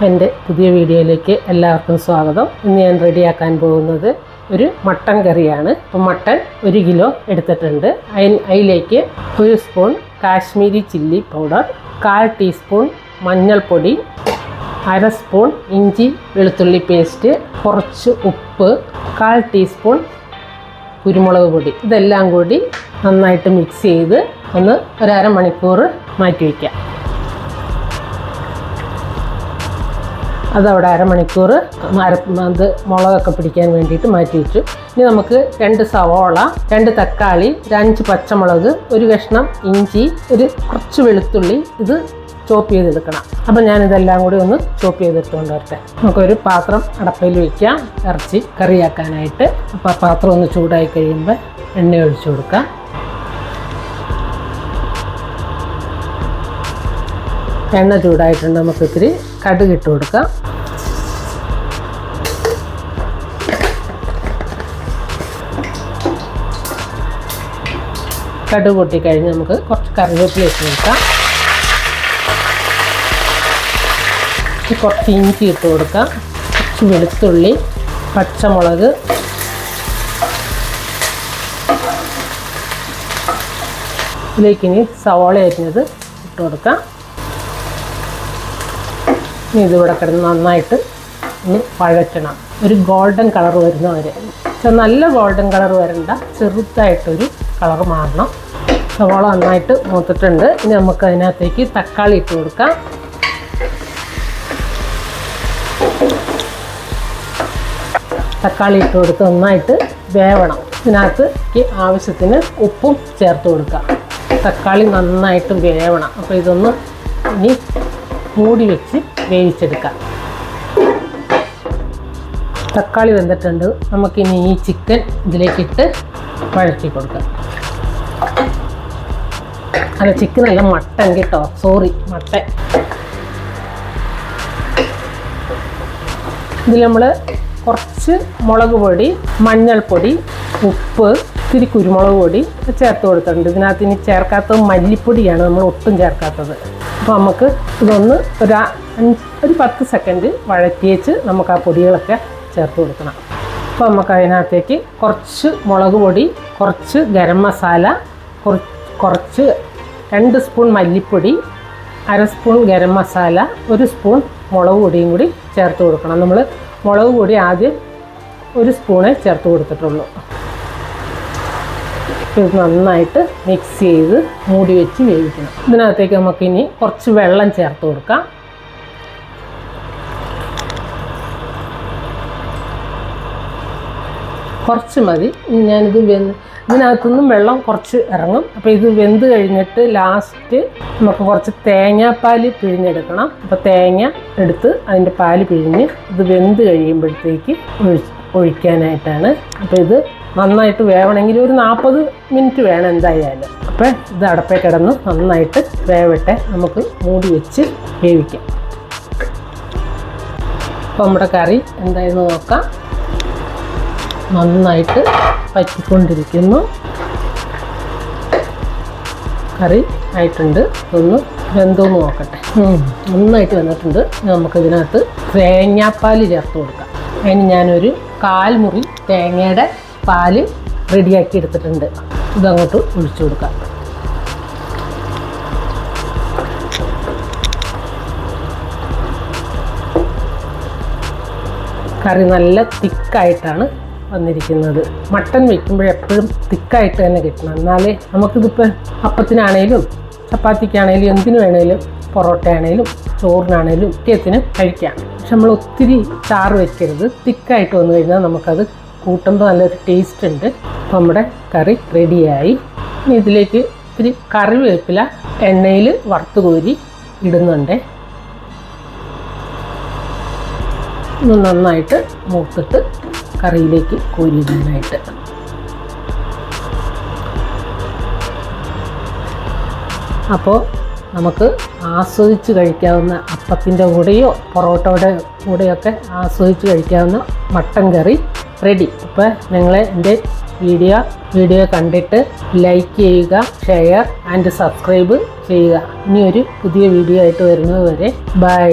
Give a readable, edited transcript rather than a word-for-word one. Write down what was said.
എൻ്റെ പുതിയ വീഡിയോയിലേക്ക് എല്ലാവർക്കും സ്വാഗതം. ഇന്ന് ഞാൻ റെഡിയാക്കാൻ പോകുന്നത് ഒരു മട്ടൻ കറിയാണ്. അപ്പോൾ മട്ടൻ 1 കിലോ എടുത്തിട്ടുണ്ട്. അതിലേക്ക് 1 spoon Kashmiri chilli powder, 1/4 teaspoon മഞ്ഞൾപ്പൊടി, 1/2 സ്പൂൺ ഇഞ്ചി വെളുത്തുള്ളി പേസ്റ്റ്, കുറച്ച് ഉപ്പ്, 1/4 ടീസ്പൂൺ കുരുമുളക് പൊടി. ഇതെല്ലാം കൂടി നന്നായിട്ട് മിക്സ് ചെയ്ത് ഒന്ന് 1/2 മണിക്കൂർ മാറ്റി വയ്ക്കാം. അതവിടെ 1/2 മണിക്കൂർ അത് മുളകൊക്കെ പിടിക്കാൻ വേണ്ടിയിട്ട് മാറ്റി വെച്ചു. ഇനി നമുക്ക് 2 സവോള, 2 തക്കാളി, 5 പച്ചമുളക്, 1 കഷ്ണം ഇഞ്ചി, കുറച്ച് വെളുത്തുള്ളി ഇത് ചോപ്പ് ചെയ്തെടുക്കണം. അപ്പം ഞാനിതെല്ലാം കൂടി ഒന്ന് ചോപ്പ് ചെയ്തെടുത്തുകൊണ്ട് വരട്ടെ. നമുക്കൊരു പാത്രം അടപ്പയിൽ വയ്ക്കാം ഇറച്ചി കറിയാക്കാനായിട്ട്. അപ്പോൾ ആ പാത്രം ഒന്ന് ചൂടായി കഴിയുമ്പോൾ എണ്ണ ഒഴിച്ചു കൊടുക്കാം. എണ്ണ ചൂടായിട്ടുണ്ട്. നമുക്ക് ഇത്തിരി കടുക് ഇട്ട് കൊടുക്കാം. കടുക് പൊട്ടിക്കഴിഞ്ഞ് നമുക്ക് കുറച്ച് കറിവേപ്പില ഇട്ട് കൊടുക്കാം. കുറച്ച് ഇഞ്ചി ഇട്ട് കൊടുക്കാം, കുറച്ച് വെളുത്തുള്ളി, പച്ചമുളക്, ഇതിലേക്കിനി സവോള അരിഞ്ഞത് ഇട്ട് കൊടുക്കാം. ഇനി ഇതിവിടെ കിടന്ന് നന്നായിട്ട് ഒന്ന് വഴറ്റണം. ഒരു ഗോൾഡൻ കളർ വരുന്ന വരെ. നല്ല ഗോൾഡൻ കളർ വരണ്ട, ചെറുതായിട്ടൊരു കളർ മാറണം. സവോള നന്നായിട്ട് മൂത്തിട്ടുണ്ട്. ഇനി നമുക്ക് അതിനകത്തേക്ക് തക്കാളി ഇട്ട് കൊടുക്കാം. തക്കാളി ഇട്ട് കൊടുത്ത് നന്നായിട്ട് വേവണം. ഇതിനകത്ത് ആവശ്യത്തിന് ഉപ്പും ചേർത്ത് കൊടുക്കാം. തക്കാളി നന്നായിട്ട് വേവണം. അപ്പോൾ ഇതൊന്ന് ഇനി മൂടി വെച്ച് വേവിച്ചെടുക്കാം. തക്കാളി വെന്തിട്ടുണ്ട്. നമുക്കിനി ഈ ചിക്കൻ ഇതിലേക്കിട്ട് വഴറ്റി കൊടുക്കാം. അല്ല, ചിക്കനല്ല, മട്ടൻ കേട്ടോ, സോറി, മട്ടൻ. ഇതിൽ നമ്മൾ കുറച്ച് മുളക് പൊടി, മഞ്ഞൾപ്പൊടി, ഉപ്പ്, ഇത്തിരി കുരുമുളക് പൊടി ചേർത്ത് കൊടുത്തിട്ടുണ്ട്. ഇതിനകത്ത് ഇനി ചേർക്കാത്തത് മല്ലിപ്പൊടിയാണ്, നമ്മൾ ഒട്ടും ചേർക്കാത്തത്. അപ്പോൾ നമുക്ക് ഇതൊന്ന് ഒരു 10 സെക്കൻഡ് വഴറ്റിയേച്ച് നമുക്ക് ആ പൊടികളൊക്കെ ചേർത്ത് കൊടുക്കണം. അപ്പോൾ നമുക്ക് അതിനകത്തേക്ക് കുറച്ച് മുളക് പൊടി, കുറച്ച് ഗരം മസാല, കുറച്ച് 2 സ്പൂൺ മല്ലിപ്പൊടി, 1/2 സ്പൂൺ ഗരം മസാല, 1 സ്പൂൺ മുളക് പൊടിയും കൂടി ചേർത്ത് കൊടുക്കണം. നമ്മൾ മുളക് പൊടി ആദ്യം 1 സ്പൂണേ ചേർത്ത് കൊടുത്തിട്ടുള്ളൂ. ഇത് നന്നായിട്ട് മിക്സ് ചെയ്ത് മൂടി വെച്ച് വേവിക്കണം. ഇതിനകത്തേക്ക് നമുക്കിനി കുറച്ച് വെള്ളം ചേർത്ത് കൊടുക്കാം. കുറച്ച് മതി. ഞാനിത് ഇതിനകത്തുനിന്നും വെള്ളം കുറച്ച് ഇറങ്ങും. അപ്പോൾ ഇത് വെന്ത് കഴിഞ്ഞിട്ട് ലാസ്റ്റ് നമുക്ക് കുറച്ച് തേങ്ങാപ്പാൽ പിഴിഞ്ഞെടുക്കണം. അപ്പോൾ തേങ്ങ എടുത്ത് അതിൻ്റെ പാല് പിഴിഞ്ഞ് ഇത് വെന്ത് കഴിയുമ്പോഴത്തേക്ക് ഒഴിക്കാനായിട്ടാണ്. അപ്പോൾ ഇത് നന്നായിട്ട് വേവണമെങ്കിൽ ഒരു 40 മിനിറ്റ് വേണം എന്തായാലും. അപ്പോൾ ഇത് അടപ്പേ കിടന്ന് നന്നായിട്ട് വേവട്ടെ. നമുക്ക് മൂടി വെച്ച് വേവിക്കാം. അപ്പോൾ നമ്മുടെ കറി എന്തായെന്ന് നോക്കാം. നന്നായിട്ട് പറ്റിക്കൊണ്ടിരിക്കുന്നു. കറി ആയിട്ടുണ്ട്. ഒന്ന് വെന്തോന്ന് നോക്കട്ടെ. നന്നായിട്ട് വന്നിട്ടുണ്ട്. നമുക്കിതിനകത്ത് തേങ്ങാപ്പാൽ ചേർത്ത് കൊടുക്കാം. അതിന് ഞാനൊരു 1/4 മുറി തേങ്ങയുടെ പാല് റെഡിയാക്കി എടുത്തിട്ടുണ്ട്. ഇതങ്ങോട്ട് ഒഴിച്ചു കൊടുക്കാം. കറി നല്ല തിക്കായിട്ടാണ് വന്നിരിക്കുന്നത്. മട്ടൻ വയ്ക്കുമ്പോഴെപ്പോഴും തിക്കായിട്ട് തന്നെ കിട്ടണം. എന്നാലേ നമുക്കിതിപ്പോൾ അപ്പത്തിനാണേലും ചപ്പാത്തിക്കാണേലും എന്തിനു വേണേലും, പൊറോട്ടയാണേലും ചോറിനാണേലും ഒക്കെത്തിന് കഴിക്കാം. പക്ഷെ നമ്മൾ ഒത്തിരി ചാറ് വയ്ക്കരുത്. തിക്കായിട്ട് വന്നു കഴിഞ്ഞാൽ നമുക്കത് കൂട്ടുമ്പോൾ നല്ലൊരു ടേസ്റ്റ് ഉണ്ട്. അപ്പോൾ നമ്മുടെ കറി റെഡിയായി. ഇനി ഇതിലേക്ക് ഇത്തിരി കറിവേപ്പില എണ്ണയിൽ വറുത്ത് കോരി ഇടുന്നുണ്ട്. ഒന്ന് നന്നായിട്ട് മൂത്തിട്ട് കറിയിലേക്ക് കോരിയിടാനായിട്ട്. അപ്പോൾ നമുക്ക് ആസ്വദിച്ച് കഴിക്കാവുന്ന, അപ്പത്തിൻ്റെ കൂടെയോ പൊറോട്ടയുടെ കൂടെയൊക്കെ ആസ്വദിച്ച് കഴിക്കാവുന്ന മട്ടൻ കറി റെഡി. അപ്പോൾ നിങ്ങൾ എൻ്റെ വീഡിയോ കണ്ടിട്ട് ലൈക്ക് ചെയ്യുക, ഷെയർ ആൻഡ് സബ്സ്ക്രൈബ് ചെയ്യുക. ഇനിയൊരു പുതിയ വീഡിയോ ആയിട്ട് വരുന്നത് വരെ ബൈ.